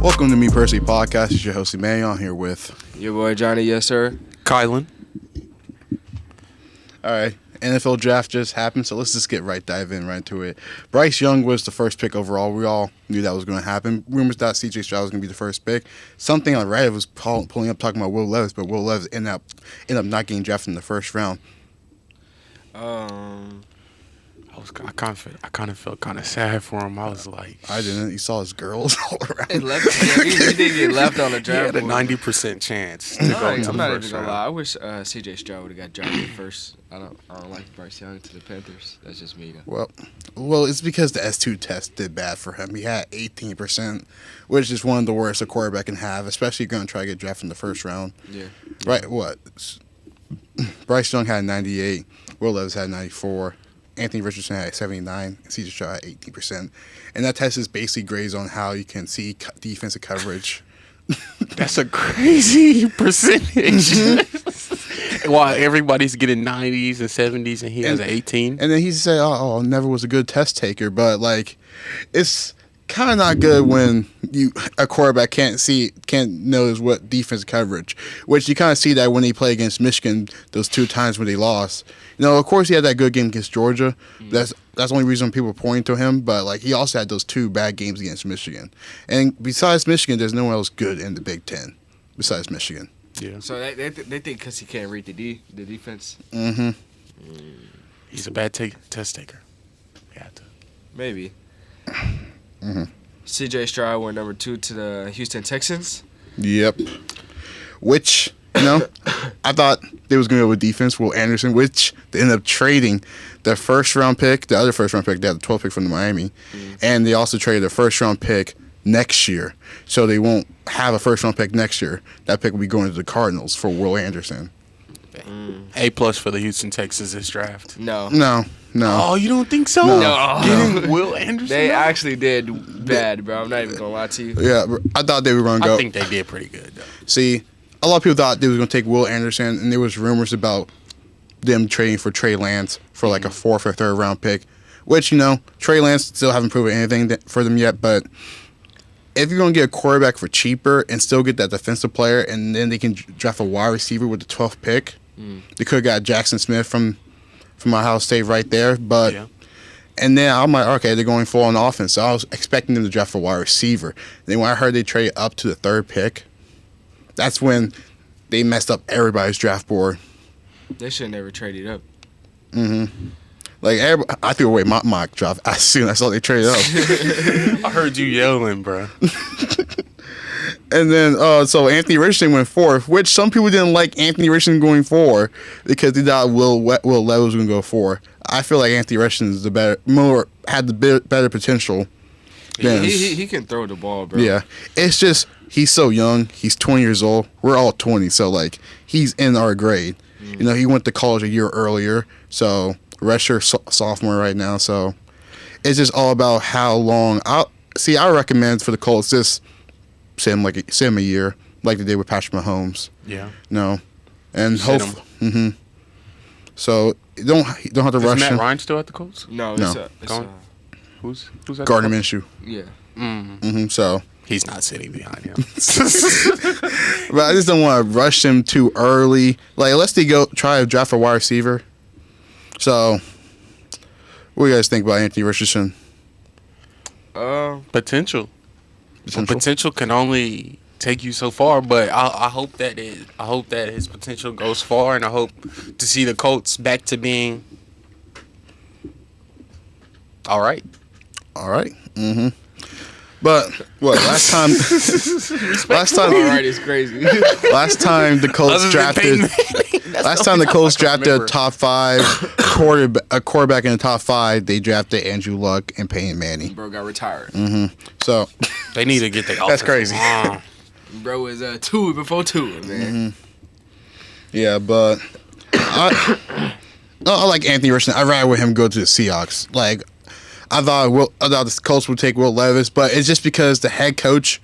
Welcome to Me Personally Podcast. It's your host, Immanuel. I'm here with Your boy Johnny, yes sir. Kylon. All right, NFL draft just happened, so let's just dive in right into it. Bryce Young was the first pick overall. We all knew that was going to happen. Rumors that C.J. Stroud was going to be the first pick. Something on Reddit was pulling up talking about Will Levis, but Will Levis ended up not getting drafted in the first round. I kind of felt kind of sad for him. I was like, I didn't. He saw his girls all around. He did get left on the he draft. had a board. 90% chance to go into I'm the not even first gonna round. lie. I wish C.J. Stroud would have got drafted first. I don't like Bryce Young to the Panthers. That's just me though. Well, it's because the S2 test did bad for him. He had 18%, which is one of the worst a quarterback can have, especially if you're going to try to get drafted in the first round. Yeah. Right, what? Bryce Young had 98. Will Levis had 94. Anthony Richardson had 79. And C.J. Stroud had 18%. And that test is basically grades on how you can see defensive coverage. That's a crazy percentage. While everybody's getting 90s and 70s and he has an 18. And then he said, oh, never was a good test taker. But, like, it's kind of not good when a quarterback can't notice what defensive coverage, which you kind of see that when he played against Michigan those two times when they lost. You know, of course he had that good game against Georgia. That's the only reason people are pointing to him. But like he also had those two bad games against Michigan. And besides Michigan, there's no one else good in the Big Ten besides Michigan. Yeah. So they think because he can't read the defense. Mm-hmm. He's a bad test taker. Yeah. Maybe. Mm-hmm. C.J. Stroud went number 2 to the Houston Texans. Yep. Which, I thought they was going to go with defense, Will Anderson, which they ended up trading the other first round pick. They had the 12th pick from Miami. And they also traded the first round pick next year. So they won't have a first round pick next year. That pick will be going to the Cardinals for Will Anderson. A+ for the Houston Texans this draft. No. Oh, you don't think so? No. Getting Will Anderson? They actually did bad, bro. I'm not even going to lie to you. Yeah, I thought they were going to go. I think they did pretty good, though. See, a lot of people thought they was going to take Will Anderson, and there was rumors about them trading for Trey Lance for like a 4th or 3rd round pick, which, Trey Lance still haven't proven anything for them yet, but if you're going to get a quarterback for cheaper and still get that defensive player, and then they can draft a wide receiver with the 12th pick, they could have got Jackson Smith from Ohio State right there, but and then I'm like, okay, they're going full on offense, so I was expecting them to draft a wide receiver. And then when I heard they traded up to the 3rd pick, that's when they messed up everybody's draft board. They should never traded up. Mm-hmm. Like, I threw away my mock draft as soon as I saw they traded up. I heard you yelling, bro. And then, so Anthony Richardson went 4th, which some people didn't like Anthony Richardson going 4 because they thought Will Levis was going to go 4. I feel like Anthony Richardson is had the better potential. He can throw the ball, bro. Yeah. It's just, he's so young. He's 20 years old. We're all 20, so, like, he's in our grade. He went to college a year earlier, so redshirt sophomore right now, so it's just all about how long. I recommend for the Colts just send him a year like they did with Patrick Mahomes. Yeah. And hopefully, so you don't have to rush Is Matt him. Ryan still at the Colts? No. Who's at Gardner the Minshew. Yeah. So he's not sitting behind him. but I just don't want to rush him too early. Like, unless they go try to draft a wide receiver. So, what do you guys think about Anthony Richardson? Potential can only take you so far, but I hope that his potential goes far, and I hope to see the Colts back to being all right. Mm-hmm. But what last time? All right, it's crazy. Last time the Colts drafted. Last time the Colts drafted a top 5 quarterback in the top 5, they drafted Andrew Luck and Peyton Manning. Bro got retired. Mm-hmm. So they need to get the. That's crazy. Bro is 2 before 2, man. Mm-hmm. Yeah, but I like Anthony Richardson. I'd rather with him go to the Seahawks. Like, I thought the Colts would take Will Levis, but it's just because the head coach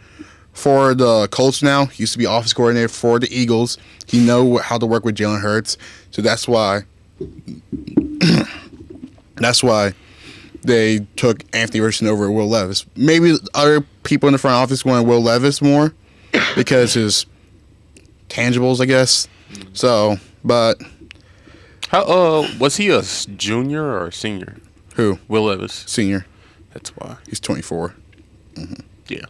for the Colts now he used to be offense coordinator for the Eagles. He knows how to work with Jalen Hurts, so that's why they took Anthony Richardson over Will Levis. Maybe other people in the front office wanted Will Levis more because his tangibles, I guess. So, but How was he a junior or a senior? who? Will Levis, Senior. that's why. He's 24. Yeah.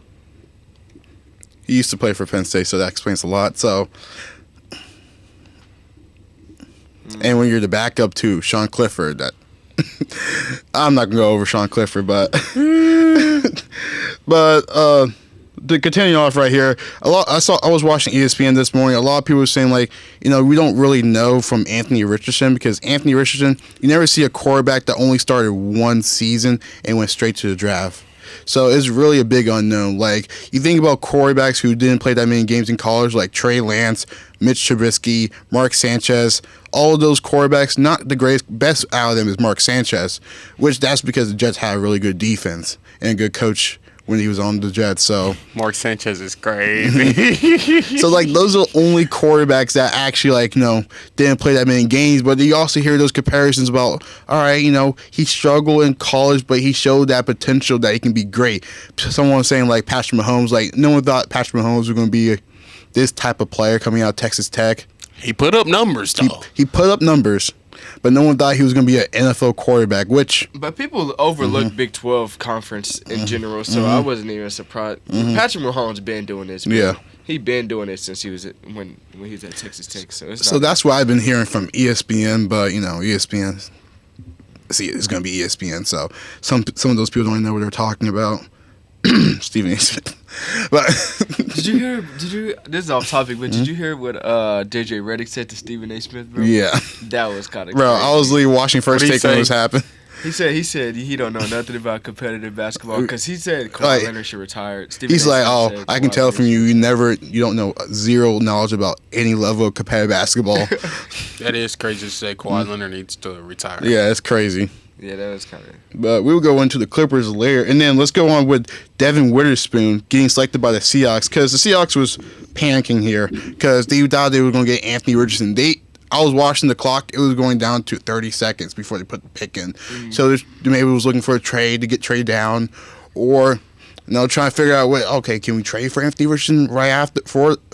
He used to play for Penn State, so that explains a lot. So, and when you're the backup to Sean Clifford, that I'm not gonna go over Sean Clifford, but to continue off right here, I was watching ESPN this morning. A lot of people were saying like, we don't really know from Anthony Richardson because Anthony Richardson, you never see a quarterback that only started one season and went straight to the draft. So it's really a big unknown. Like, you think about quarterbacks who didn't play that many games in college, like Trey Lance, Mitch Trubisky, Mark Sanchez. All of those quarterbacks, not the best out of them is Mark Sanchez, which that's because the Jets had a really good defense and a good coach when he was on the Jets. So Mark Sanchez is crazy. so like those are the only quarterbacks that actually didn't play that many games. But you also hear those comparisons about, all right, he struggled in college, but he showed that potential that he can be great. Someone was saying like Patrick Mahomes, like no one thought Patrick Mahomes was going to be this type of player coming out of Texas Tech. He put up numbers though. He put up numbers. But no one thought he was going to be an NFL quarterback, But people overlook Big 12 conference in general, so I wasn't even surprised. Patrick Mahomes been doing this. Man. Yeah. He been doing it since he was when he was at Texas Tech. So that's what I've been hearing from ESPN, but ESPN, it's going to be ESPN. So some of those people don't even know what they're talking about. Stephen A. Smith. But did you hear? This is off topic, but did you hear what JJ Redick said to Stephen A. Smith, bro? Yeah, that was kind of bro. crazy. I was watching First Take when it was happening. He said he don't know nothing about competitive basketball because he said Kawhi Leonard should retire. He's like, I can tell from you don't know zero knowledge about any level of competitive basketball. That is crazy to say. Kawhi Leonard needs to retire. Yeah, it's crazy. Yeah, that was kind of. But we will go into the Clippers later, and then let's go on with Devin Witherspoon getting selected by the Seahawks because the Seahawks was panicking here because they thought they were going to get Anthony Richardson. I was watching the clock; it was going down to 30 seconds before they put the pick in. So maybe it was looking for a trade to get traded down, or trying to figure out can we trade for Anthony Richardson right after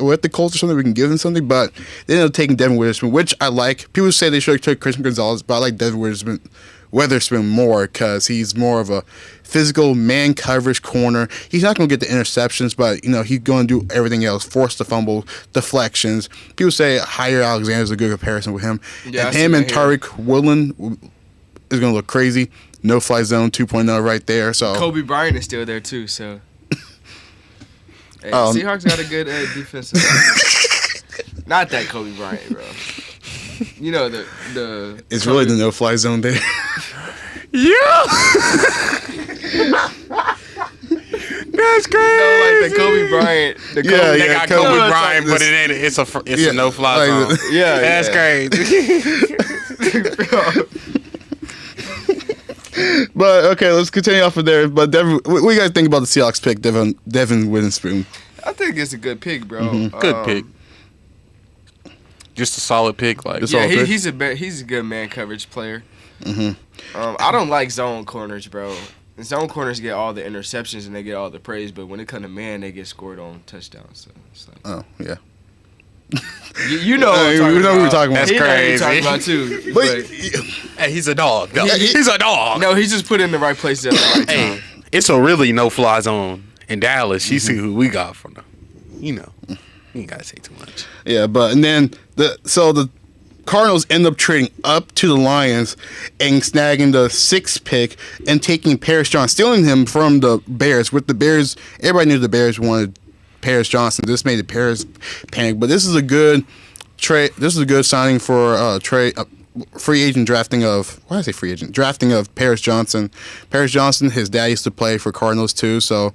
with the Colts or something? We can give him something, but they ended up taking Devin Witherspoon, which I like. People say they should have took Christian Gonzalez, but I like Devin Witherspoon more because he's more of a physical man coverage corner. He's not going to get the interceptions, but he's going to do everything else, force the fumble, deflections. People say Jair Alexander is a good comparison with him. Yeah, and him and Tariq Woolen is going to look crazy. No fly zone 2.0 right there. So Kobe Bryant is still there too. So hey, Seahawks got a good defensive. Not that Kobe Bryant, bro. The it's Kobe. Really the no fly zone there. Yeah. That's crazy. Like the Kobe Bryant. They got Kobe Bryant, but it ain't. It's a no fly zone. Yeah, that's crazy. But okay, let's continue off of there. But Devin, what do you guys think about the Seahawks pick, Devin Witherspoon? I think it's a good pick, bro. Good pick. Just a solid pick, he's a good man coverage player. I don't like zone corners, bro. Zone corners get all the interceptions and they get all the praise, but when it comes to man, they get scored on touchdowns. So it's like, oh yeah. You know what we're talking about. That's crazy. Talking about too. But hey, he's a dog. He's a dog. No, he's just put in the right places at the right time. It's a really no fly zone in Dallas. You see who we got from them. You ain't gotta say too much. Yeah, but and then the Cardinals end up trading up to the Lions and snagging the 6th pick and taking Paris Johnson, stealing him from the Bears. With the Bears, everybody knew the Bears wanted Paris Johnson. This made the Bears panic. But this is a good trade. This is a good signing for free agent drafting of. Why did I say free agent? Drafting of Paris Johnson. Paris Johnson, his dad used to play for Cardinals too. So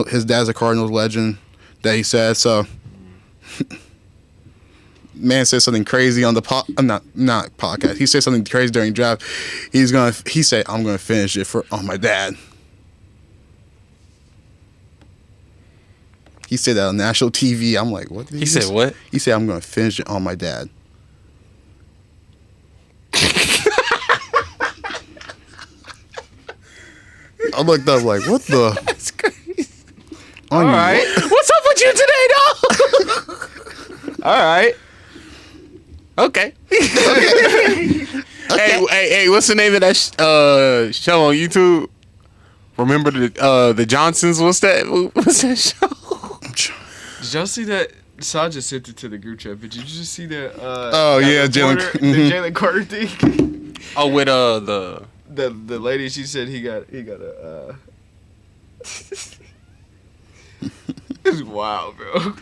his dad's a Cardinals legend. That he said so. Man said something crazy on the not podcast. He said something crazy during draft. He said, "I'm gonna finish it on my dad." He said that on national TV. I'm like, what? He said what? He said, "I'm gonna finish it on my dad." I looked up like, what the? That's crazy. All right. What's up with you today, dog? All right. Okay. Hey, what's the name of that show on YouTube? Remember the Johnsons? What's that show? Did y'all see that? Saj just sent it to the group chat, but did you just see that? Jalen Carter thing. Oh, with the lady, she said he got a. It's wild, bro.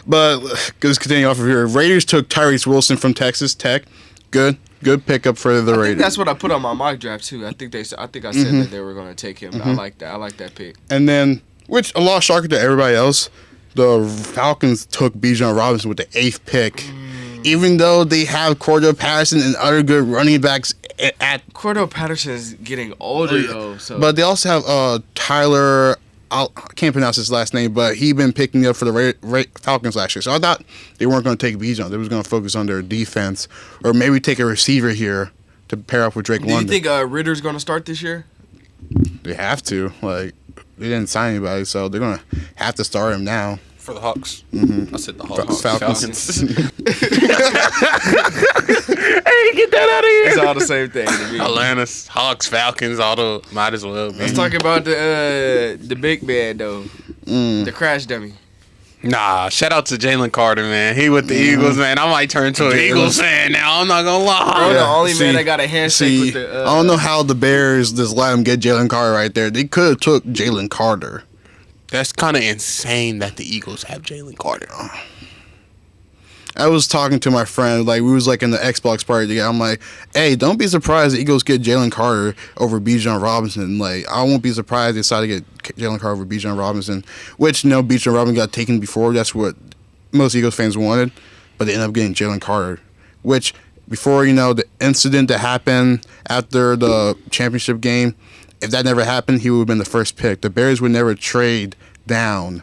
But let's continue off of here. Raiders took Tyrese Wilson from Texas Tech. Good pickup for the Raiders. That's what I put on my mock draft too. I think I said that they were going to take him. I like that. I like that pick. And then, which a lot shocker to everybody else, the Falcons took Bijan Robinson with the 8th pick. Even though they have Cordell Patterson and other good running backs at Cordell Patterson is getting older though. So, but they also have Tyler. I can't pronounce his last name, but he been picking up for the Falcons last year. So I thought they weren't going to take Bijan. They was going to focus on their defense, or maybe take a receiver here to pair up with Drake London. Do you think Ritter's going to start this year? They have to. Like, they didn't sign anybody, so they're going to have to start him now. For the Hawks. Mm-hmm. I said the Hawks. Falcons. Hey, get that out of here. It's all the same thing to me. Atlanta, Hawks, Falcons, might as well. Let's talk about the big man though. The crash dummy. Nah, shout out to Jalen Carter, man. He with the Eagles, man. I might turn to an Eagles fan now. I'm not gonna lie. Bro, the only man that got a handshake with the. I don't know how the Bears just let him get Jalen Carter right there. They could have took Jalen Carter. That's kind of insane that the Eagles have Jalen Carter. I was talking to my friend, like, we was, like, in the Xbox party together. I'm like, hey, don't be surprised the Eagles get Jalen Carter over Bijan Robinson. Like, I won't be surprised they decided to get Jalen Carter over Bijan Robinson, which, Bijan Robinson got taken before. That's what most Eagles fans wanted. But they ended up getting Jalen Carter, which, before, the incident that happened after the championship game, if that never happened, he would have been the first pick. The Bears would never trade down.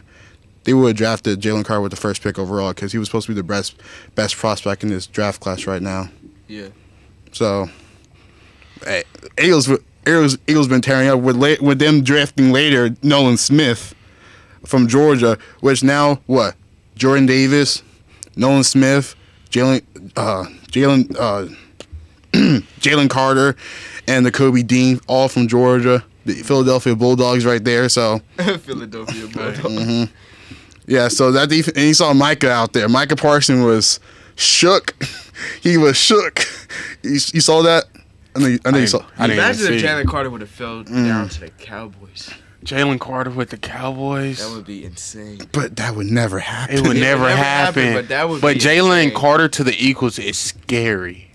They would have drafted Jalen Carter with the first pick overall because he was supposed to be the best prospect in this draft class right now. Yeah. So, hey, Eagles been tearing up with them drafting later Nolan Smith from Georgia, which now what? Jordan Davis, Nolan Smith, Jalen Carter, and the Kobe Dean, all from Georgia. The Philadelphia Bulldogs right there. So Philadelphia Bulldogs. Mm-hmm. Yeah, so that defense, and you saw Micah out there. Micah Parsons was shook. He was shook. You saw that? I know you saw. Imagine if Jalen Carter would have fell down to the Cowboys. Jalen Carter with the Cowboys. That would be insane. But that would never happen. It would never happen. But that would. But be Jalen insane. Carter to the Eagles is scary.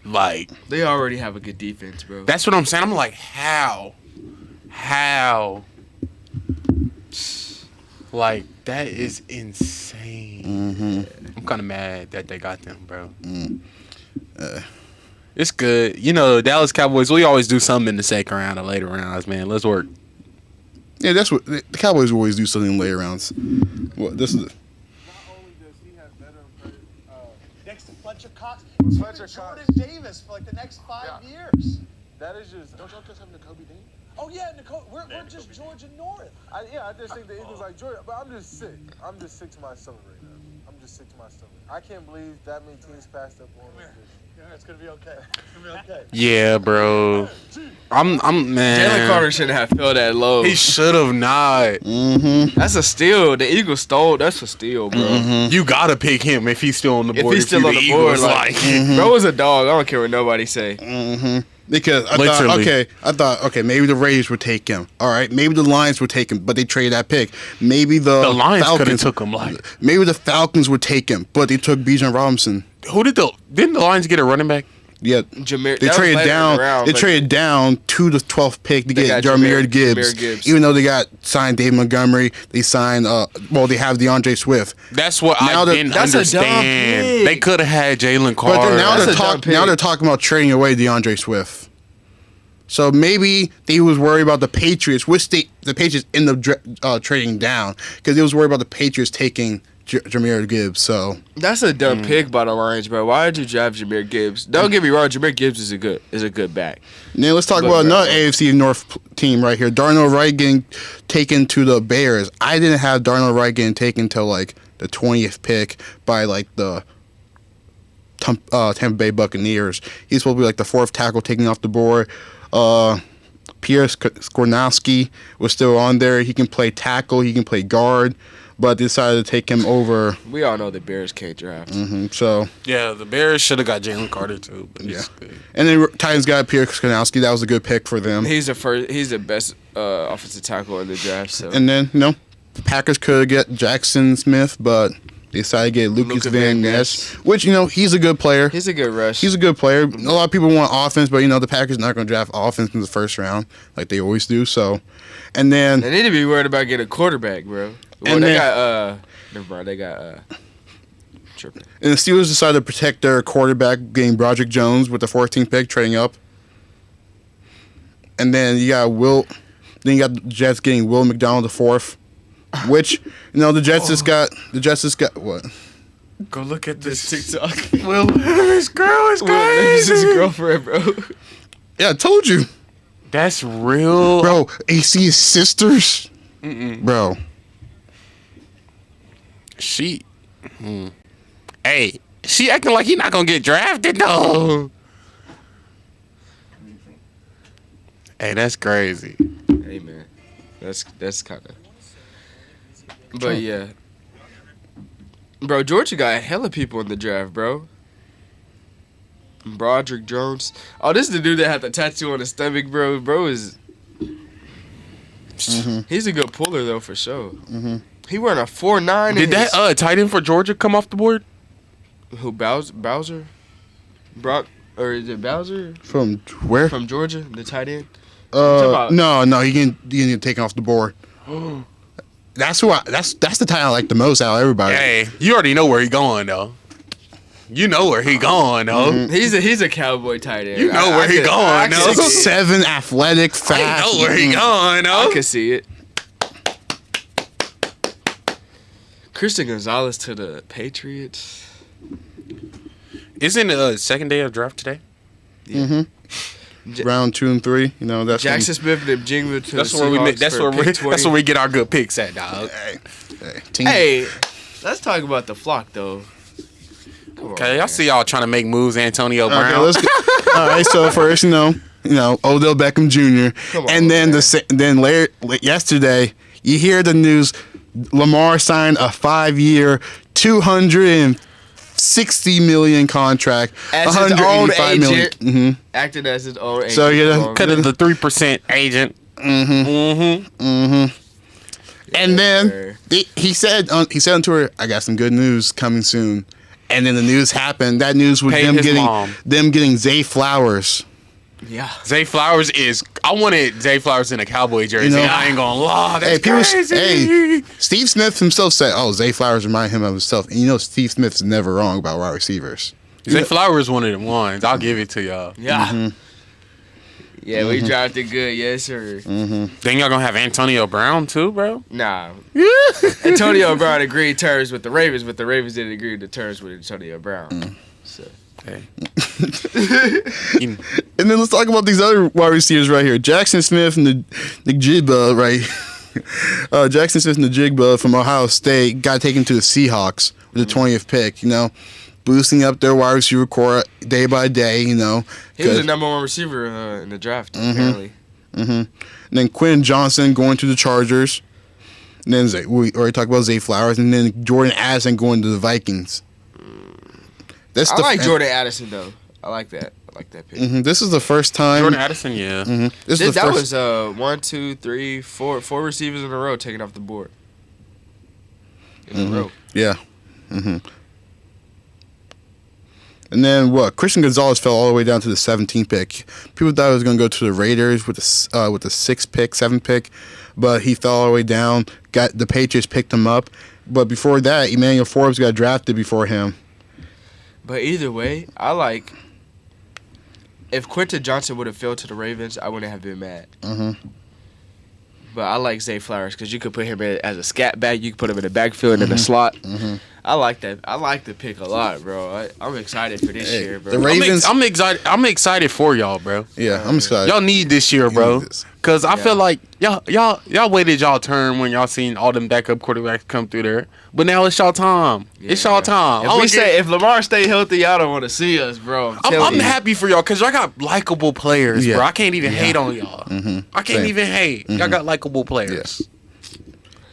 Like, they already have a good defense, bro. That's what I'm saying. I'm like, how? Like, that is insane. Mm-hmm. I'm kind of mad that they got them, bro. It's good. Dallas Cowboys, we always do something in the second round or later rounds, man. Let's work. Yeah, that's what the Cowboys always do, something in later rounds. Well, this is it. Not only does he have better next to Fletcher Cox, Jordan Davis for like the next 5 years. That is just. Don't y'all just have N'Kobe Dean? Oh yeah, Nicole, we're just Georgia North. I just think the Eagles like Georgia, but I'm just sick. I'm just sick to my stomach right now. I can't believe that many teams passed up on this. Yeah, it's gonna be okay. It's gonna be okay. Yeah, bro. I'm man. Jalen Carter shouldn't have fell that low. He should have not. Mm-hmm. That's a steal. The Eagles stole. That's a steal, bro. Mm-hmm. You gotta pick him if he's still on the board. If he's still on the board, like, Mm-hmm. bro was a dog. I don't care what nobody say. Mm-hmm. Because I Literally. thought, maybe the Raiders would take him. All right, maybe the Lions would take him, but they traded that pick. Maybe the Lions could have Falcons took him. Like, maybe the Falcons would take him, but they took Bijan Robinson. Didn't the Lions get a running back? Yeah, Jameer, they traded down. They traded down to the 12th pick to get Jameer Gibbs. Even though they got signed Dave Montgomery, they signed. They have DeAndre Swift. That's what I didn't understand. They could have had Jalen Carter. But then now they're talking about trading away DeAndre Swift. So maybe they was worried about the Patriots, which the Patriots end up trading down because they was worried about the Patriots taking Jahmyr Gibbs. So That's a dumb pick by the Lions, bro. Why did you draft Jahmyr Gibbs? Don't get me wrong, Jahmyr Gibbs is a good back. now let's talk about another AFC North team right here. Darnell Wright getting taken to the Bears. I didn't have Darnell Wright getting taken till like the 20th pick by like the Tampa Bay Buccaneers. He's supposed to be like the 4th tackle taken off the board. Pierre Skornowski was still on there. He can play tackle. He can play guard. But they decided to take him over. We all know the Bears can't draft. So Yeah, the Bears should have got Jalen Carter too. But yeah, and then Titans got Pierre Skornowski. That was a good pick for them. He's the best offensive tackle in the draft. So. And then the Packers could get Jackson Smith, but they decided to get Lucas Van Ness, which he's a good player. He's a good rush. He's a good player. A lot of people want offense, but the Packers not going to draft offense in the first round like they always do. So, and then they need to be worried about getting a quarterback, bro. Well, and they then, got never mind. They got tripping. And the Steelers decided to protect their quarterback, getting Broderick Jones with the 14th pick, trading up. And then you got the Jets getting Will McDonald the 4th, which the Jets just got what? Go look at this TikTok. Will Levis girl is crazy. His girlfriend, bro. Yeah, I told you, That's real, bro. AC's sisters, bro. Hey, she acting like he not gonna get drafted though. Hey, that's crazy. Hey man, that's kind of. But yeah, bro, Georgia got hella people in the draft, bro. Broderick Jones. Oh, this is the dude that had the tattoo on his stomach, bro. Bro is. He's a good puller though, for sure. He wearing a 4.9. Did that tight end for Georgia come off the board? Who Bowser? Brock or is it Bowser? From where? From Georgia, the tight end. No, he didn't get taken off the board. That's the tight I like the most out of everybody. Hey, you already know where he going though. You know where he going though. He's a cowboy tight end. You know where he going though. 6'7", athletic, fast. I know where he going though. I can see it. Christian Gonzalez to the Patriots. Isn't the second day of draft today? Yeah. Round 2 and 3. That's Jackson Smith and Jingler to That's the where we make. Seahawks That's where we get our good picks at, dog. Hey, let's talk about the flock though. Okay, I see y'all trying to make moves, Antonio Brown. Okay, let's go. All right, so first, Odell Beckham Jr. Come on, and then later, yesterday, you hear the news. Lamar signed a 5-year, $260 million contract. As his own agent. Mm-hmm. Acting as his own agent. So yeah, cut of the 3% agent. And then he said on Twitter, "I got some good news coming soon." And then the news happened. That news was them getting Zay Flowers. Yeah. Zay Flowers is. I wanted Zay Flowers in a Cowboy jersey. I ain't gonna lie. That's crazy. Steve Smith himself said, Zay Flowers remind him of himself. And Steve Smith's never wrong about wide receivers. Zay Flowers one of them ones. I'll give it to y'all. Yeah. Yeah, we drafted good, yes sir. Then y'all gonna have Antonio Brown too, bro? Nah. Antonio Brown agreed terms with the Ravens, but the Ravens didn't agree to terms with Antonio Brown. So. Hey. And then let's talk about these other wide receivers right here. Jackson Smith and the Jigba, right? Jackson Smith and the Jigba from Ohio State got taken to the Seahawks with the 20th pick, boosting up their wide receiver core day by day, He was the number 1 receiver in the draft, apparently. And then Quinn Johnson going to the Chargers. And then we already talked about Zay Flowers. And then Jordan Addison going to the Vikings. I like Jordan Addison, though. I like that. I like that pick. This is the first time. Jordan Addison, yeah. That was 1, 2, 3, 4 receivers in a row taken off the board. In a row. Yeah. And then Christian Gonzalez fell all the way down to the 17th pick. People thought he was going to go to the Raiders with the 6th pick, 7th pick, but he fell all the way down. The Patriots picked him up, but before that, Immanuel Forbes got drafted before him. But either way, I like. If Quentin Johnson would have fell to the Ravens, I wouldn't have been mad. But I like Zay Flowers because you could put him in as a scat back. You could put him in the backfield and in the slot. I like that. I like the pick a lot, bro. I'm excited for this year, bro. The Ravens. I'm excited. I'm excited for y'all, bro. Yeah, I'm excited. Y'all need this year, bro. Cause I feel like y'all waited y'all turn when y'all seen all them backup quarterbacks come through there. But now it's y'all time. Yeah, it's y'all time. If Lamar stay healthy, y'all don't want to see us, bro. I'm happy for y'all because y'all got likable players, bro. I can't even hate on y'all. I can't even hate. Y'all got likable players. Yeah.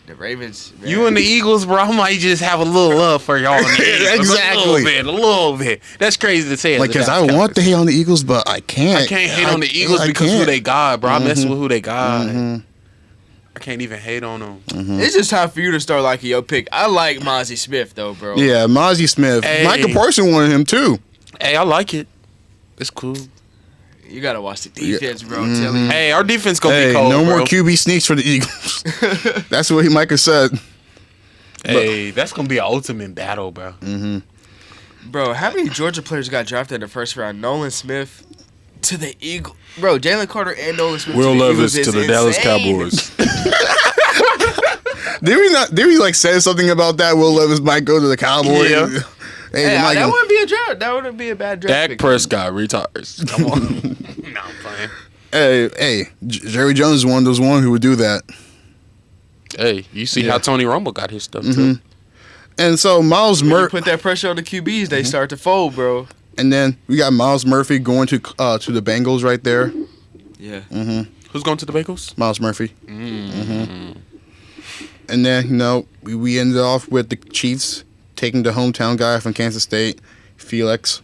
The Ravens. Man. You and the Eagles, bro. I might just have a little love for y'all. Exactly. A little bit. That's crazy to say. Like, because I want to hate on the Eagles, but I can't. I can't hate on the Eagles because who they got, bro. I mess with who they got. I can't even hate on them. It's just time for you to start liking your pick. I like Mozzie Smith, though, bro. Yeah, Mozzie Smith. Hey. Michael Parsons wanted him, too. Hey, I like it. It's cool. You got to watch the defense, bro. I'm telling you. Hey, our defense going to be cold, no bro. more QB sneaks for the Eagles. That's what Micah said. Hey, that's going to be an ultimate battle, bro. Bro, how many Georgia players got drafted in the first round? Nolan Smith to the Eagles. Bro, Jalen Carter and Nolan Smith Will to the Levis Eagles to the is Dallas insane. Cowboys. Did we like say something about that? Will Levis might go to the Cowboys. Yeah. Hey, Hey, Michael. that wouldn't be a draft. That wouldn't be a bad draft. Dak pick. Prescott retires. Come on. No, I'm playing. Hey, Jerry Jones is one of those who would do that. Hey, you see how Tony Romo got his stuff, Mm-hmm. too. And so Miles When you Murphy, put that pressure on the QBs, they start to fold, bro. and then we got Miles Murphy going to the Bengals right there. Yeah. Who's going to the Bengals? Miles Murphy. And then we ended off with the Chiefs taking the hometown guy from Kansas State, Felix.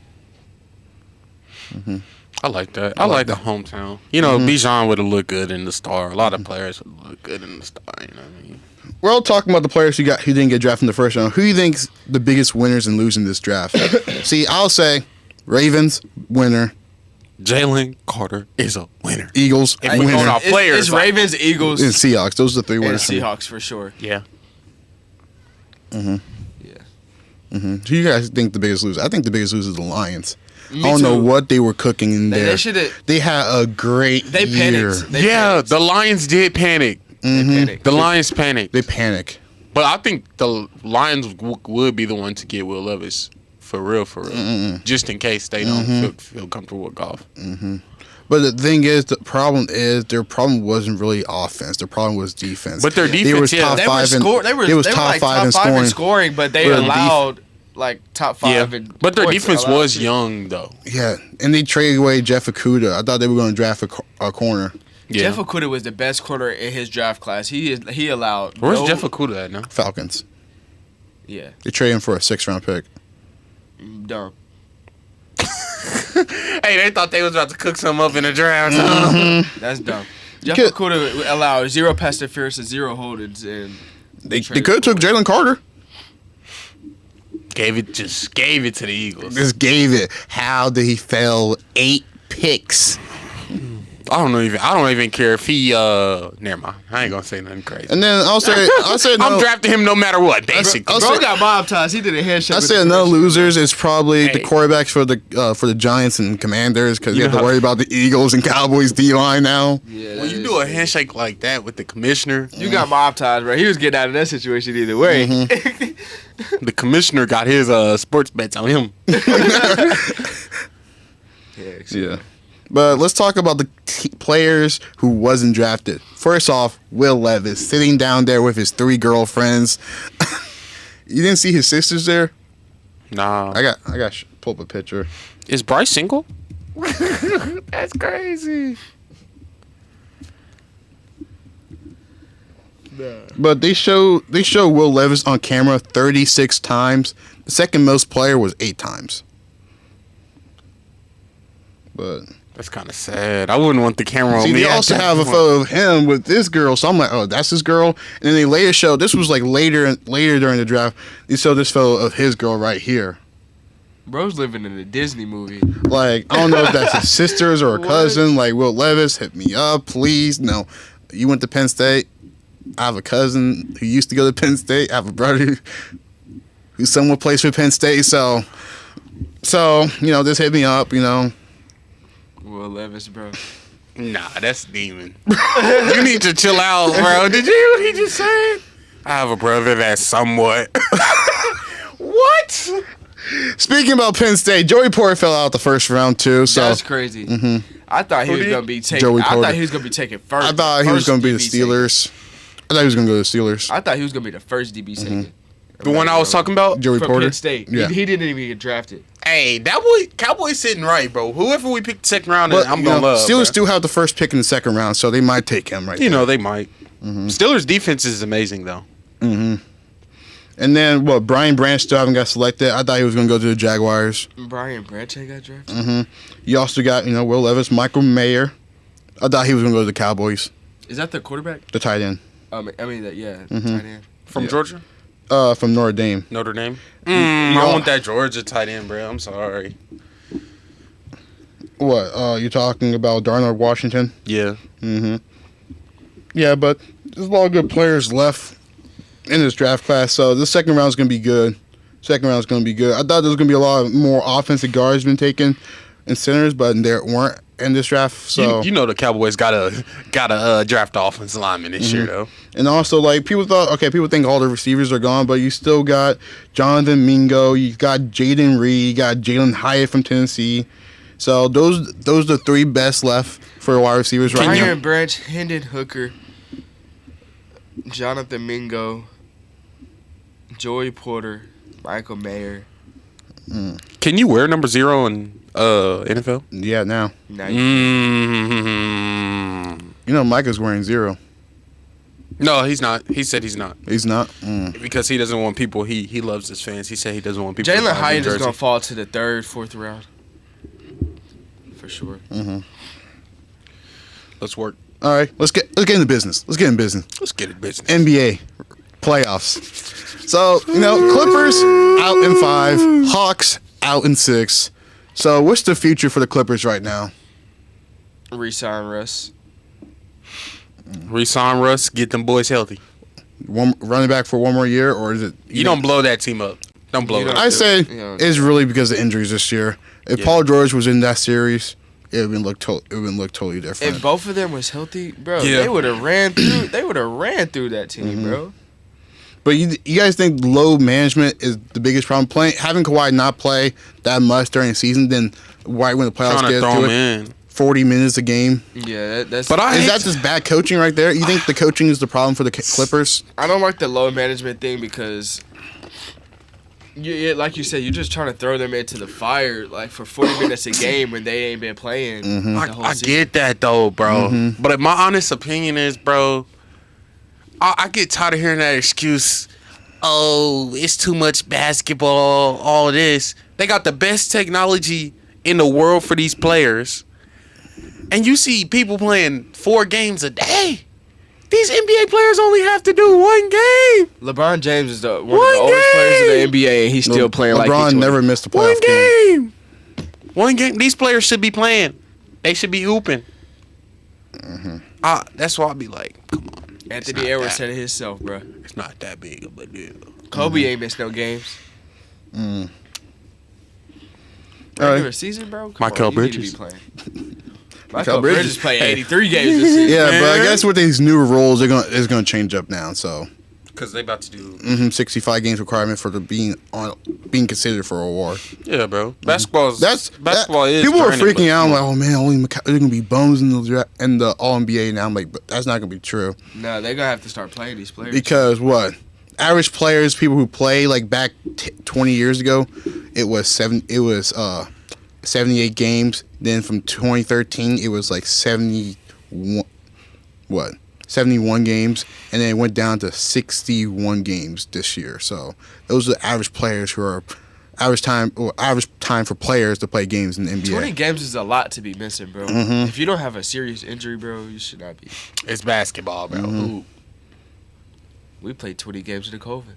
I like that. I like the hometown. You know, Bijan would have looked good in the star. A lot of players would look good in the star. You know what I mean? We're all talking about the players who didn't get drafted in the first round. Who do you think's the biggest winners in losing this draft? See, I'll say Ravens winner, Jalen Carter is a winner. Eagles If we winner, going off players, It's Ravens, Eagles, and Seahawks. Those are the three and winners. Seahawks for sure. Yeah. Yeah. Who do you guys think the biggest loser? I think the biggest loser is the Lions. Me I don't know too. what they were cooking in there. They should have. They had a great They year. panicked. The Lions did panic. They panicked. The Lions panicked. They panic. But I think the Lions would be the one to get Will Levis. For real. Just in case they don't feel comfortable with golf. But the thing is, their problem wasn't really offense. Their problem was defense. But their They defense, was top They five were top five in in scoring. but they But allowed like top five. Yeah. in But their points defense allowed was too. young, though. Yeah, and they traded away Jeff Okudah. I thought they were going to draft a corner. Yeah. Jeff Okudah was the best corner in his draft class. He allowed. Where's Jeff Okudah at now? Falcons. Yeah, They traded him for a 6th-round pick. dumb. Hey, they thought they was about to cook some up in the draft. That's dumb. Jeff Could- Okudah allowed 0 pass interference and 0 holdings, and They traded could have took for him. Jalen Carter. Gave it to the Eagles. Just gave it. How did he fail 8 picks? I don't even care if he never mind. I ain't gonna say nothing crazy. And then I'll say I'm no. drafting him no matter what, basically. I'll Bro say- got mob ties. He did a handshake. I with said the another commissioner. losers is probably the Hey. quarterbacks for the Giants and Commanders because you have know to how- worry about the Eagles and Cowboys D-line now. Yeah, When you do a handshake like that with the commissioner, you got mob ties, bro. He was getting out of that situation either way. the commissioner got his sports bets on him. Yeah. But let's talk about the players who wasn't drafted. First off, Will Levis sitting down there with his 3 girlfriends. You didn't see his sisters there? Nah. I got pull up a picture. Is Bryce single? That's crazy. But they show Will Levis on camera 36 times. The second most player was 8 times. But That's kind of sad. I wouldn't want the camera on see, me. they at also that have a point. photo of him with this girl. So I'm like, oh, that's his girl. And then they later show this was like later during the draft. They show this photo of his girl right here. Bro's living in a Disney movie. Like, I don't know if that's his sisters or a cousin. Like, Will Levis, hit me up, please. No, you went to Penn State. I have a cousin who used to go to Penn State. I have a brother who somewhat plays for Penn State. So just hit me up. Will Levis, bro. Nah, that's demon. You need to chill out, bro. Did you hear what he just said? I have a brother that's somewhat. What? Speaking about Penn State, Joey Porter fell out the first round too. So That's crazy. I thought he was gonna be taken. Joey I Porter. thought he was gonna be taken first. I thought he was going to be the First DB Steelers. I thought he was going to go to the Steelers. taken. I thought he was gonna be the first DB taken. The one I was talking about? Joey From Porter. Penn State. Yeah. He didn't even get drafted. Hey, that boy, Cowboys sitting right, bro. Whoever we pick the second round, But, I'm you going to know, love. Steelers bro. do have the first pick in the second round, so they might take him right You there. know, they might. Steelers' defense is amazing, though. And then, Brian Branch still haven't got selected. I thought he was going to go to the Jaguars. Brian Branch ain't got drafted. You also got, Will Levis, Michael Mayer. I thought he was going to go to the Cowboys, Is that the quarterback? the tight end. I mean, tight end. From Georgia? From Notre Dame. Notre Dame? I want that Georgia tight end, bro. I'm sorry. What? You talking about Darnell Washington? Yeah. Yeah, but there's a lot of good players left in this draft class, so the second round is going to be good. I thought there was going to be a lot more offensive guards been taken and centers, but there weren't in this draft. So You know the Cowboys gotta draft the offensive lineman this year, though. And also, people think all the receivers are gone, but you still got Jonathan Mingo, you got Jaden Reed, you got Jalen Hyatt from Tennessee. So those are the three best left for wide receivers right now. Brian Branch, Hendon Hooker, Jonathan Mingo, Joey Porter, Michael Mayer. Can you wear number 0 in NFL? Yeah, now. Now Micah's wearing 0. No, he's not. He said he's not. He's not. Because he doesn't want people. He loves his fans. He said he doesn't want people. Jalen to Hyatt is jersey. gonna fall to the 3rd, 4th round. For sure. Let's work. All right, let's get into business. Let's get in business. Let's get it business. NBA playoffs. So, Clippers out in 5, Hawks out in 6. So, what's the future for the Clippers right now? Resign Russ. Resign Russ. Get them boys healthy. One running back for one more year, or is it? You don't blow that team up. Don't blow You it don't- up. I say Yeah. it's really because of injuries this year. If Yeah. Paul George was in that series, it would look totally different. If both of them was healthy, bro, Yeah. they would have ran through. They would have ran through that team, bro. But you guys think load management is the biggest problem? Having Kawhi not play that much during the season, then right when the playoffs Trying to get throw to him it, is 40 minutes a game. Yeah, that's. But I hate That just bad coaching right there? You think the coaching is the problem for the Clippers? I don't like the load management thing because, like you said, you're just trying to throw them into the fire like for 40 minutes a game when they ain't been playing. The whole I season. get that though, bro. But my honest opinion is, bro, I get tired of hearing that excuse. Oh, it's too much basketball. All this. They got the best technology in the world for these players, and you see people playing 4 games a day. These NBA players only have to do 1 game. LeBron James is one of the One oldest players in game. the NBA, and he's still playing like he's LeBron 20. never missed a 1 playoff game. game. 1 game. These players should be playing. They should be hooping. That's why I be like, come on. Anthony not Edwards that. said it himself, bro. It's not that big of a deal. Kobe ain't missed no games. All Regular right. season, bro. Come Michael on, you need to Bridges. be playing. Michael Bridges played 83 games this season. Yeah, but I guess with these new rules, it's gonna change up now. So, Because they about to do. 65 games requirement for being considered for a award. Yeah, bro. Basketball is. Basketball is. People are draining, freaking but- out. I'm like, oh man, only there's gonna be bums in the All NBA now. I'm like, but that's not gonna be true No, they're gonna have to start playing these players. because what average players, people who play like back 20 years ago, it was 78 games. Then from 2013, it was like 71 games, and then it went down to 61 games this year. So those are the average players who are average time for players to play games in the NBA. 20 games is a lot to be missing, bro. If you don't have a serious injury, bro, you should not be. It's basketball, bro. Ooh. We played 20 games in the COVID.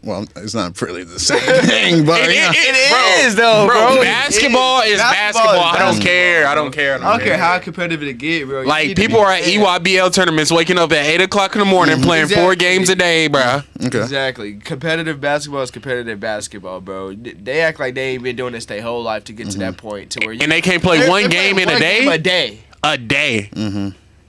Well, it's not really the same thing, but yeah. It is though, bro. Basketball is basketball. I don't care. I don't care. I don't care how competitive it get, bro. Like, people are at EYBL tournaments waking up at 8 o'clock in the morning playing 4 games a day, bro. Okay. Exactly. Competitive basketball is competitive basketball, bro. They act like they ain't been doing this their whole life to get to that point to where you, And they can't play one game in a day? A day.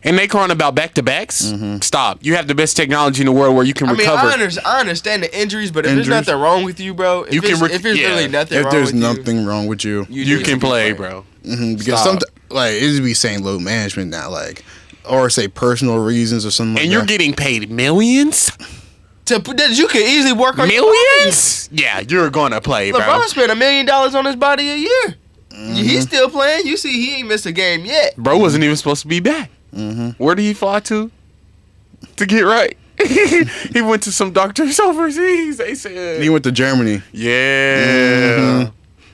And they crying about back-to-backs? Stop. You have the best technology in the world where you can recover. I understand the injuries, but if there's nothing wrong with you, bro, if there's really nothing wrong with you. If there's nothing wrong with you, you can play, bro. Because like, it would be saying load management now, like, or say personal reasons or something like that. And you're getting paid millions? That you can easily work on millions? Yeah, you're going to play, bro. LeBron spent $1 million on his body a year. He's still playing. You see, he ain't missed a game yet. Bro wasn't even supposed to be back. Where did he fly to get right? He went to some doctors overseas. They said he went to Germany. Yeah.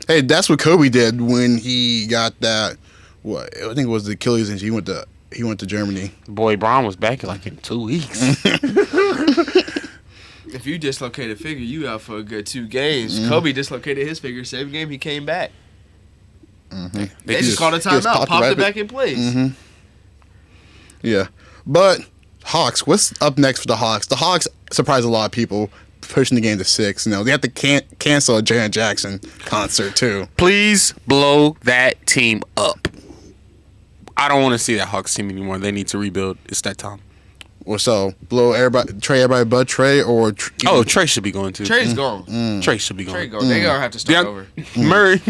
Hey, that's what Kobe did when he got that. What I think it was the Achilles injury. He went to Germany. Boy, Braun was back like in 2 weeks. If you dislocate a figure, you out for a good 2 games. Kobe dislocated his figure, same game, he came back. They just called a timeout, popped it back in place. Yeah, but Hawks. What's up next for the Hawks? The Hawks surprised a lot of people, pushing the game to 6. You know, they have to cancel a Janet Jackson concert too. Please blow that team up. I don't want to see that Hawks team anymore. They need to rebuild. It's that time. Well, so blow everybody, everybody but Trey, or Trey should be going too. Trey's gone. Trey should be going. Trey gone. They gonna have to start over. Murray.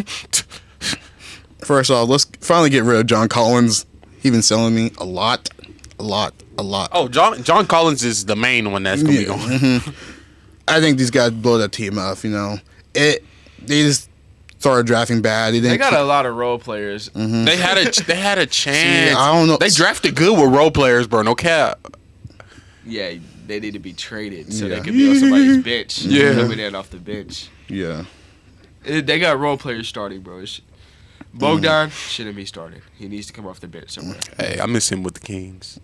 First off, let's finally get rid of John Collins. He's been selling me a lot. Oh, John Collins is the main one that's gonna be going. I think these guys blow that team up. You know, they just started drafting bad. They got a lot of role players. They had a chance. See, I don't know. They drafted good with role players, bro. No cap. Yeah, they need to be traded so they can be on somebody's bench. Coming in off the bench. Yeah, they got role players starting, bro. Bogdan shouldn't be starting. He needs to come off the bench somewhere. Hey, I miss him with the Kings.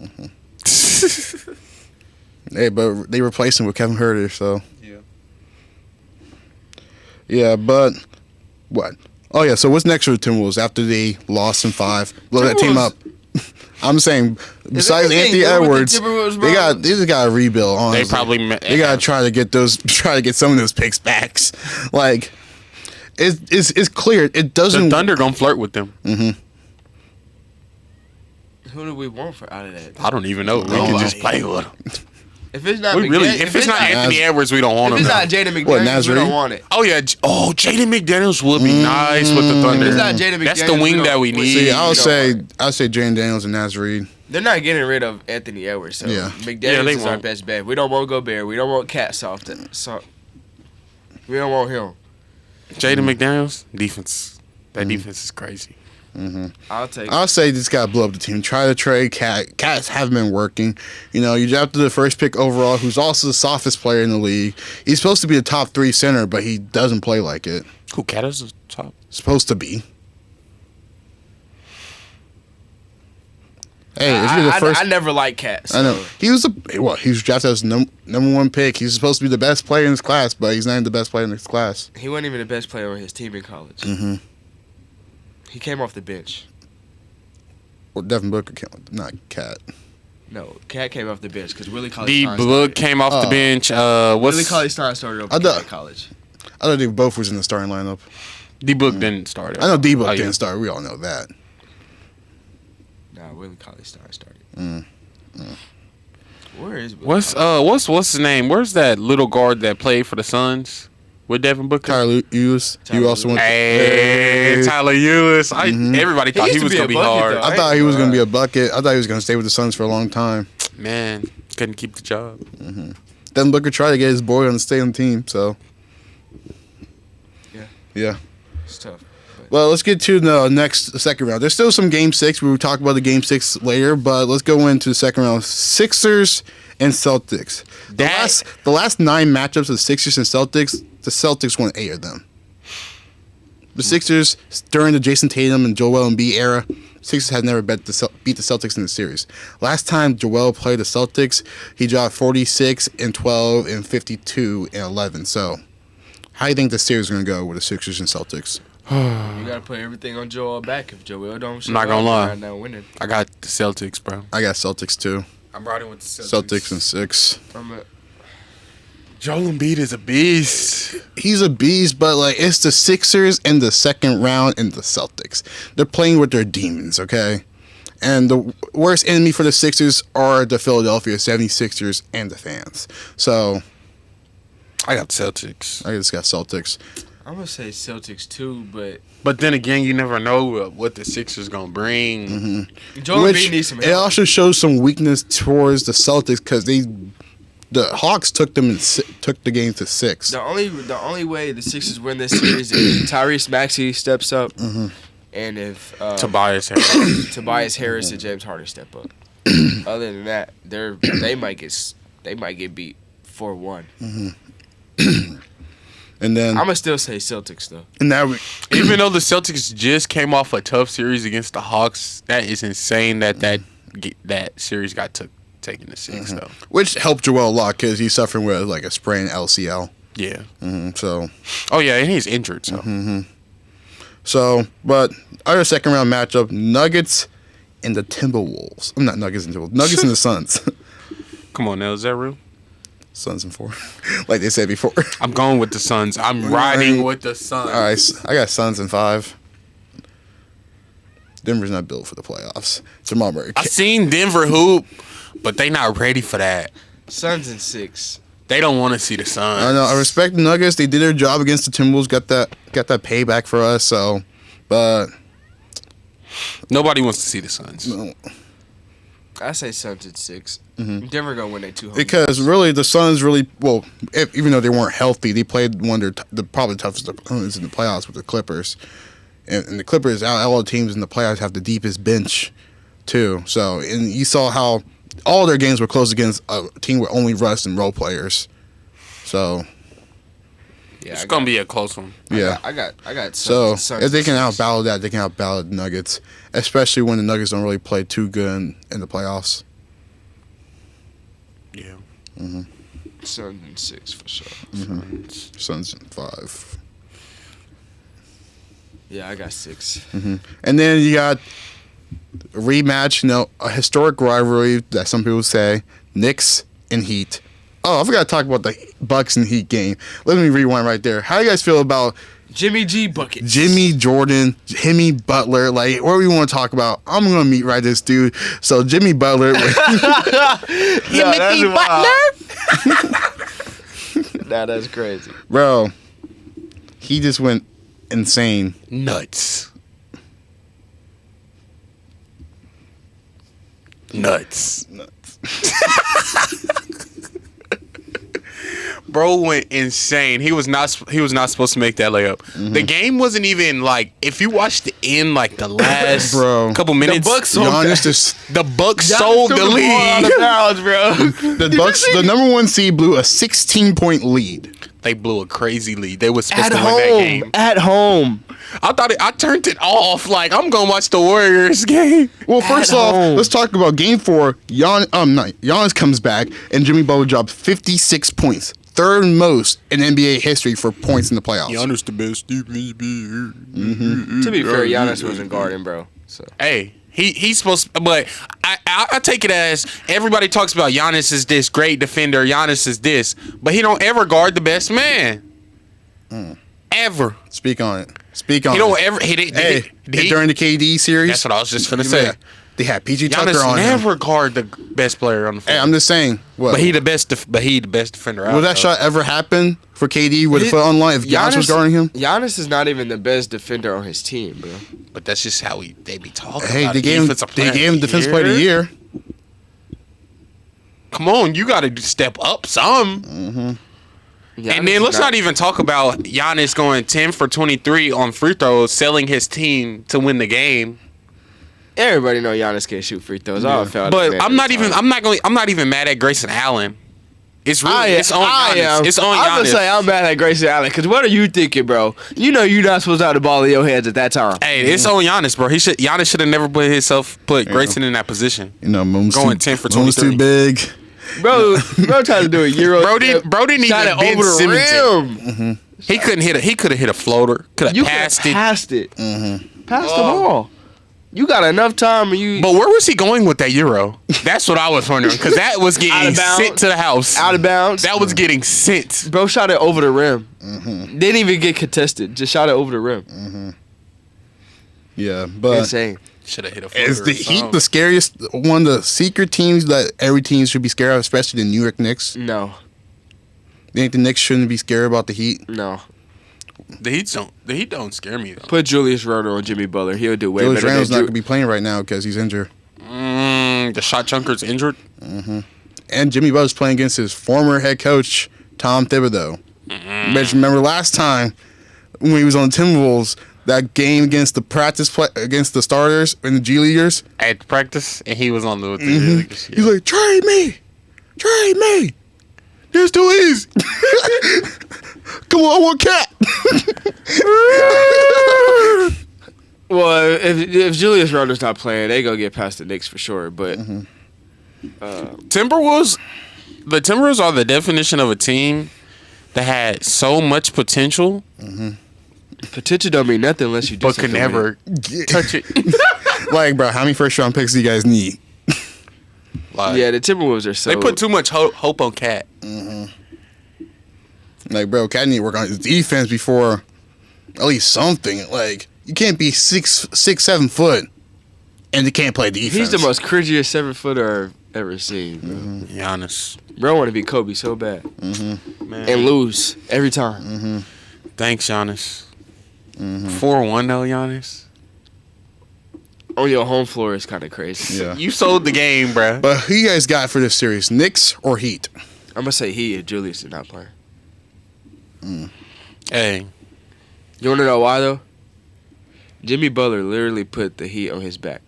Hey, but they replaced him with Kevin Huerter, so. Yeah, but what? Oh yeah, so what's next for the Timberwolves after they lost in 5? Blow that team up. I'm saying, besides Anthony Edwards, they just got to rebuild. Honestly. They got to try to get some of those picks back. Like, it's clear it doesn't. The Thunder gonna flirt with them. Who do we want for out of that? I don't even know. We can just play with them. If it's not if it's not Anthony Edwards, we don't want him. If it's not Jaden McDaniels, we don't want it. Oh yeah. Oh, Jaden McDaniels would be nice with the Thunder. If it's not Jaden McDaniels, that's the wing that we need. See, I'll say Jaden Daniels and Naz Reid. They're not getting rid of Anthony Edwards, so McDaniels is our best bet. We don't want Gobert. We don't want Cat Soft. We don't want him. Jaden McDaniels, defense. That defense is crazy. I'll say this guy blow up the team. Try to trade Cat. Cats haven't been working. You know, you drafted the first pick overall, who's also the softest player in the league. He's supposed to be a top 3 center, but he doesn't play like it. Who, Cat is the top? Supposed to be. Hey, if you're the first, I never liked Cat. So. I know he was drafted as number 1 pick. He's supposed to be the best player in his class, but he's not even the best player in his class. He wasn't even the best player on his team in college. He came off the bench. Well, Devin Booker came, not Cat. No, Cat came off the bench because Willie Cauley-Stein Book came off the bench. Willie Cauley-Stein started over Cat in college. I thought they both was in the starting lineup. D-Book didn't start it. I know D-Book didn't start. We all know that. Nah, Willie Cauley-Stein started. Where is Willie what's his name? Where's that little guard that played for the Suns with Devin Booker? Tyler Ulis. You also went. Tyler Ulis. Everybody thought he was gonna be hard. I thought he was gonna be a bucket. I thought he was gonna stay with the Suns for a long time. Man, couldn't keep the job. Devin Booker tried to get his boy on the stay on the team. So. Yeah. It's tough. Well, let's get to the second round. There's still some Game 6. We will talk about the Game 6 later, but let's go into the second round. Sixers and Celtics. The last 9 matchups of Sixers and Celtics, the Celtics won 8 of them. The Sixers, during the Jason Tatum and Joel Embiid era, Sixers had never beat the Celtics in the series. Last time Joel played the Celtics, he dropped 46 and 12 and 52 and 11. So, how do you think the series is going to go with the Sixers and Celtics? You gotta put everything on Joel back. If Joel don't show I'm not gonna lie. right now winning. I got the Celtics, bro. I got Celtics too. I'm riding with the Celtics. Celtics and 6. Joel Embiid is a beast. He's a beast, but like it's the Sixers in the second round and the Celtics. They're playing with their demons, okay? And the worst enemy for the Sixers are the Philadelphia 76ers and the fans. So I got the Celtics. I just got Celtics. I'm gonna say Celtics too, But then again, you never know what the Sixers gonna bring. Mm-hmm. Joel Embiid needs some It help. also shows some weakness towards the Celtics because the Hawks took the game to 6. The only way the Sixers win this series is if Tyrese Maxey steps up, and if Tobias Harris. Tobias Harris and James Harden step up. Other than that, they might get beat 4-1. And then I'm gonna still say Celtics though. and that Even though the Celtics just came off a tough series against the Hawks, that is insane that series got taken to 6 though. which helped Joel a lot because he's suffering with like a sprained LCL. Yeah. So. Oh yeah, and he's injured. So. So, but our second round matchup, Nuggets and the Timberwolves. I'm not Nuggets and Timberwolves. Nuggets and the Suns. Come on now, is that real? Suns and 4, like they said before. I'm going with the Suns. I'm riding with the Suns. All right, I got Suns and 5. Denver's not built for the playoffs. Jamal Murray. I seen Denver hoop, but they not ready for that. Suns and 6. They don't want to see the Suns. I know. I respect the Nuggets. They did their job against the Timberwolves. Got that payback for us. So, but Nobody wants to see the Suns. no. I say Suns at 6. Denver gonna win their 2 home Because really, the Suns really even though they weren't healthy, they played one of the probably toughest opponents in the playoffs with the Clippers, and the Clippers, all the teams in the playoffs have the deepest bench, too. So, and you saw how all their games were close against a team with only rust and role players. So, Yeah, It's gonna be a close one. yeah. I got Suns. So Suns if they can at 6. outbattle that, they can outbattle the Nuggets, especially when the Nuggets don't really play too good in the playoffs. Yeah. Suns and 6 for sure. Suns in 5. Yeah, I got 6. And then you got a rematch, a historic rivalry that some people say, Knicks and Heat. Oh, I forgot to talk about the Bucks and Heat game. Let me rewind right there. How do you guys feel about Jimmy G buckets. Jimmy Jordan, Jimmy Butler? Like, what do we want to talk about? I'm going to meet right this dude. So, Jimmy Butler. Jimmy Butler? Nah, that's crazy. Bro, he just went insane. Nuts. Bro went insane. He was not supposed to make that layup. The game wasn't even like, if you watched the end, like the last Bro. couple minutes, Bucks sold Giannis just the Bucks sold the lead. the Bucks, the number 1 seed, blew a 16-point lead. They blew a crazy lead. They was supposed At to win that home. game. At home. I turned it off. Like, I'm gonna watch the Warriors game. Well, first At off, home. let's talk about Game 4. Giannis comes back, and Jimmy Butler dropped 56 points, third most in NBA history for points in the playoffs. Giannis the best defense player. To be fair, Giannis wasn't guarding, bro. So Hey, he's supposed to, but I take it as everybody talks about Giannis is this great defender, Giannis is this, but he don't ever guard the best man. Ever. Speak on it. He don't ever. He During the KD series, That's what I was just finna say. they had PG Tucker Giannis on him. never guard the best player on the floor. Hey, I'm just saying. What? but he the best defender. Will that shot ever happen for KD with a foot on line if Giannis was guarding him? Giannis is not even the best defender on his team, bro. But that's just how they be talking. Hey, about they gave him Defensive Player of the Year. Come on, you got to step up some. And then let's not even talk about Giannis going 10 for 23 on free throws, selling his team to win the game. Everybody know Giannis can't shoot free throws. Yeah. All felt But I'm not even mad at Grayson Allen. It's really, it's on Giannis. It's on Giannis. I'm gonna say I'm mad at Grayson Allen because what are you thinking, bro? You know you're not supposed to have the ball in your hands at that time. Hey, it's on Giannis, bro. Giannis should have never put Grayson in that position. You know, Moon's going 10 for 23. Moon's too big. Bro tried to do a Euro. Bro didn't even over the rim. Mm-hmm. He couldn't hit. He could have hit a floater. Could have passed it. Passed it. Mm-hmm. Passed the ball. You got enough time. But where was he going with that Euro? That's what I was wondering. Because that was getting sent to the house. Out of bounds. That was getting sent. Bro shot it over the rim. Mm-hmm. Didn't even get contested. Just shot it over the rim. Mm-hmm. Yeah, but insane. Should have hit a floater. Is the Heat the scariest, one of the secret teams that every team should be scared of, especially the New York Knicks? No. You think the Knicks shouldn't be scared about the Heat? No. The Heat don't scare me though. Put Julius Randle on Jimmy Butler. He'll do way Julius better. Randle's not gonna be playing right now because he's injured. The shot chunker's injured. Mm-hmm. And Jimmy Butler's playing against his former head coach Tom Thibodeau. But remember last time when he was on the Timberwolves, that game against against the starters and the G Leaguers at practice, and he was on the. Mm-hmm. He's like, trade me. This too easy. Come on, I want Cat. Well, if Julius Randle's not playing, they gonna get past the Knicks for sure. But Timberwolves are the definition of a team that had so much potential. Mm-hmm. Potential don't mean nothing unless you do but can never touch it. Like, bro, how many first round picks do you guys need? Like, yeah, the Timberwolves are so. They put too much hope on Cat. Mm-hmm. Like, bro, Cat need to work on his defense before at least something. Like, you can't be 6'7" and you can't play defense. He's the most cringiest 7-footer I've ever seen, bro. Mm-hmm. Giannis. Bro, want to be Kobe so bad. Mm-hmm. And lose every time. Mm-hmm. Thanks, Giannis. 4-1 though, Giannis. On your home floor is kind of crazy. Yeah. You sold the game, bruh. But who you guys got for this series? Knicks or Heat? I'm going to say he if Julius is not playing. Hey. You want to know why, though? Jimmy Butler literally put the Heat on his back.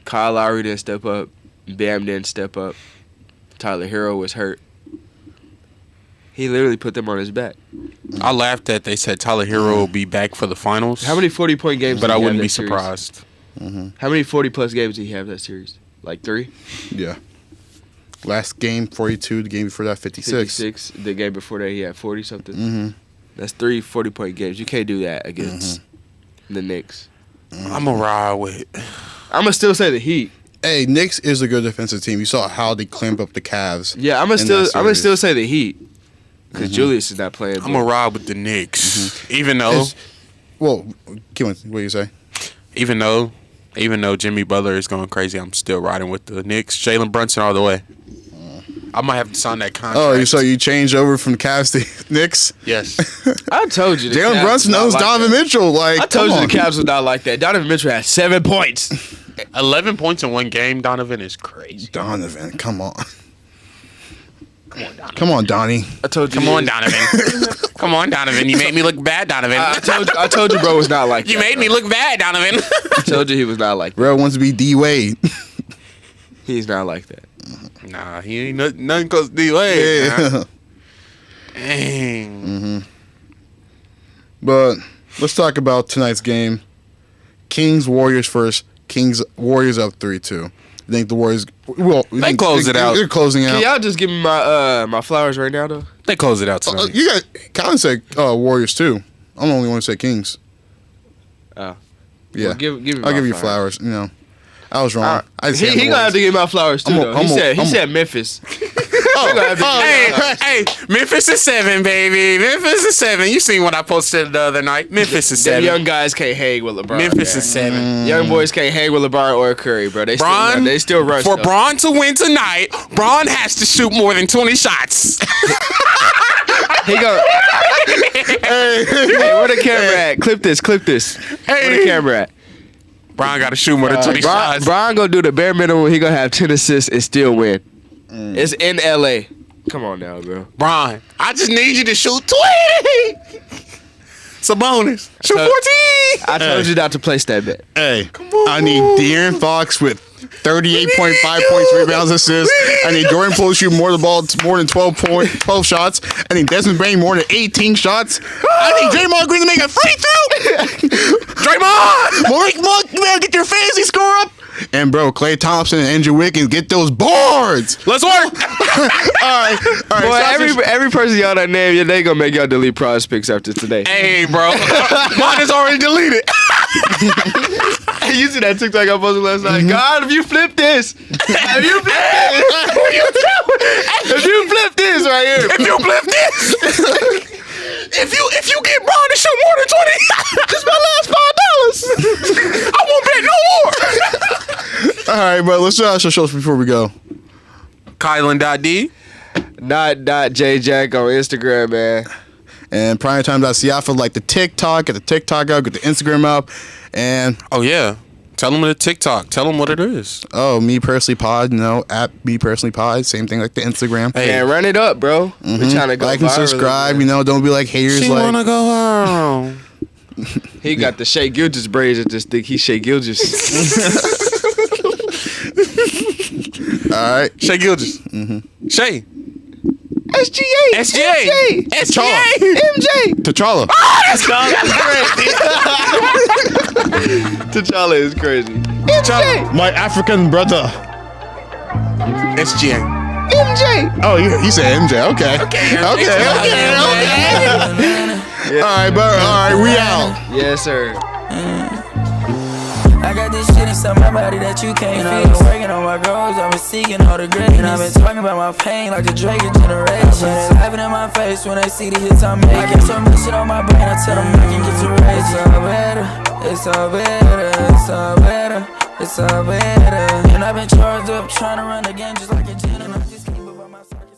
Kyle Lowry didn't step up. Bam didn't step up. Tyler Hero was hurt. He literally put them on his back. I laughed at they said Tyler Hero will be back for the finals. How many 40-point games But did I he wouldn't have be that series? surprised. How many 40-plus games did he have that series? Like 3? Yeah. Last game, 42. The game before that, 56. 56. The game before that, he had 40-something. That's 3 40-point games. You can't do that against the Knicks. I'm going to ride with. I'm going to still say the Heat. Hey, Knicks is a good defensive team. You saw how they clamp up the Cavs. Yeah, I'm gonna still say the Heat because Julius is not playing. I'm going to ride with the Knicks. Even though. Well, Kylon, what do you say? Even though Jimmy Butler is going crazy, I'm still riding with the Knicks. Jalen Brunson all the way. I might have to sign that contract. Oh, so you changed over from Cavs to Knicks? Yes. I told you. Jalen Brunson knows like Donovan Mitchell. Like, I told you the Cavs was not like that. Donovan Mitchell had 7 points. 11 points in one game, Donovan is crazy. Donovan, come on. Come on, Donnie. I told you. Come on, Donovan. Come on, Donovan. You made me look bad, Donovan. I told you, bro, was not like that. You made me look bad, Donovan. I told you he was not like that. Bro wants to be D-Wade. He's not like that. Nah, he ain't nothing close to D-Wade. Yeah. Dang. But let's talk about tonight's game. Kings-Warriors first. Kings-Warriors up 3-2. I think the Warriors... Well, They close it out. They're closing out. Can y'all just give me my flowers right now, though? They close it out tonight. You got... Kylon said Warriors, too. I'm the only one who said Kings. Oh. Yeah. Well, give me I'll give you flowers. flowers. You know, I was wrong. He He gonna have to give my flowers, too, though. He said Memphis. Hey, Memphis is 7, baby. Memphis is 7. You seen what I posted the other night? Memphis is 7. Young guys can't hang with LeBron. Memphis man. is 7. Young boys can't hang with LeBron or Curry, bro. They still run For stuff. Bron to win tonight, Bron has to shoot more than 20 shots. He go. Hey, where the camera at? Clip this. Where the camera at? Bron got to shoot more than 20 shots. Brian gonna do the bare minimum. He gonna have 10 assists and still win. It's in LA. Come on now, bro. Bron, I just need you to shoot 20. It's a bonus. Shoot 14. I told you not to place that bet. Hey, on. I need De'Aaron Fox with 38.5 points, rebounds, assists. I need Jordan Poole to shoot more of the ball, more than 12 shots. I need Desmond Bain more than 18 shots. I need Draymond Green to make a free throw. Draymond! Malik Monk, man, get your fantasy score up. And bro, Klay Thompson and Andrew Wiggins, get those boards. Let's work. All right. Boy, every person y'all that name, they gonna make y'all delete prize picks after today. Hey, bro. Mine is already deleted. Hey, you see that TikTok I posted last night? God, if you flip this, if you flip this right here, If you flip this. If you get Braun to shoot more than 20, this is my last $5. I won't bet no more. All right, bro. Let's show shows before we go. Kylon.D. not JJack on Instagram, man. And primetime.ca for like the TikTok. Get the TikTok out. Get the Instagram up. And Oh, yeah. Tell them the TikTok. Tell them what it is. Me personally pod. At me personally pod. Same thing like the Instagram. Hey. Man, run it up, bro. We're trying to go Like and viral, subscribe. man. Don't be like haters. She like wanna go home. He got the Shea Gilgis braids at this thing. He Shea Gilgis. all right. Shay Gilgis. Shay. SGA. SGA. MJ. T'Challa. T'Challa is crazy. T'Challa. My African brother. SGA. MJ. Oh, he said MJ. Okay. Okay. All right, bro. All right, we out. Yes, sir. I got this shit inside my body that you can't feel. I've been working on my goals, I've been seeking all the greatness. And I've been talking about my pain like a Drake generation. But they laughing in my face when they see the hits I'm making. I get so much shit on my brain, I tell them I can get to race. It's all better, it's all better, it's all better, it's all better. And I've been charged up trying to run the game just like a gin. And I just keep up on my socket.